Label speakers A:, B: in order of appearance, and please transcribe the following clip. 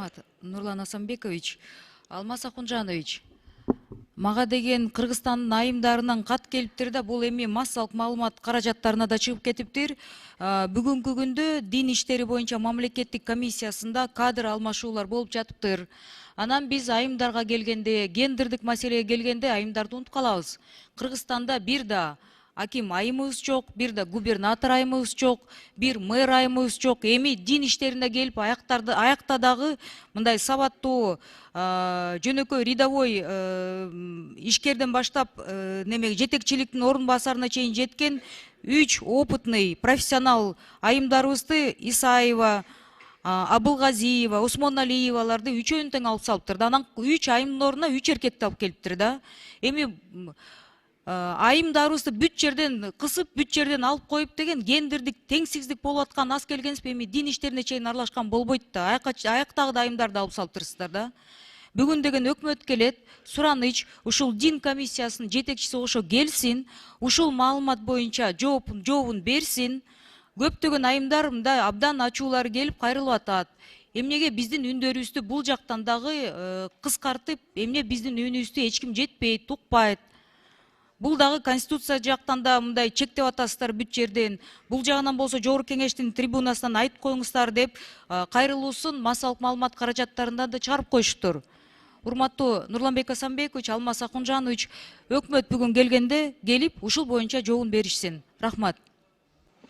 A: Рахмат, Нурлан Асанбекович. Алмаз Акунжанович, мага деген Кыргызстандын айымдарынан кат келиптир да, бул эми массалык маалымат каражаттарына да чыгып кетиптир. Бүгүнкү күндө дин иштери боюнча мамлекеттик комиссиясында кадр алмашуулар болуп жатыптыр. Анан биз айымдарга келгенде, гендердик маселеге келгенде айымдарды унутуп калабыз. Кыргызстанда бир да аким айымыбыз жок, бир да губернатор айымыбыз жок, бир мэр айымыбыз жок. Эми дин иштерине келип аякта дагы мындай сабаттуу жөнөкөй рядовой ишкерден баштап немеге жетекчиликтин орун басарына чейин жеткен 3 опытный профессионал айымдарыбызды Исаева, Абылгазиева, Усмоналиеваларды үчөөнү тең алып салыптыр да. Анан 3 айымдын ордуна 3 эркекти алып келиптир да. Эми айымдарыбызды бүт жерден кысып, бүт жерден алып коюп деген гендердик теңсиздик болуп аткан аз келгенсиз, эми дин иштерине чейин аралашкан болбойт да. Аяктагы айымдарды алып салыптырсыздар да. Бүгүн деген өкмөт келет, сураныч, ушул дин комиссиясынын жетекчиси ошо келсин, ушул маалымат боюнча жообун берсин. Көптөгөн айымдар мындай абдан ачуулары келип кайрылып атат. Эмнеге биздин үндөрүбүздү бул жактан дагы кыскартып, эмне биздин үнүбүздү эч ким жетпейт, укпайт. Бул дагы конституция жактан да мындай чектеп атасыздар бүт жерден. Бул жагынан болсо жогорку кеңештин трибунасынан айтып коюңуздар деп кайрылуусун массалык маалымат каражаттарынан да чыгарып коюшуптур. Урматтуу Нурланбек Асанбекович, Алмаз Акунжанович, өкмөт бүгүн келгенде келип ушул боюнча жообун беришсин. Рахмат.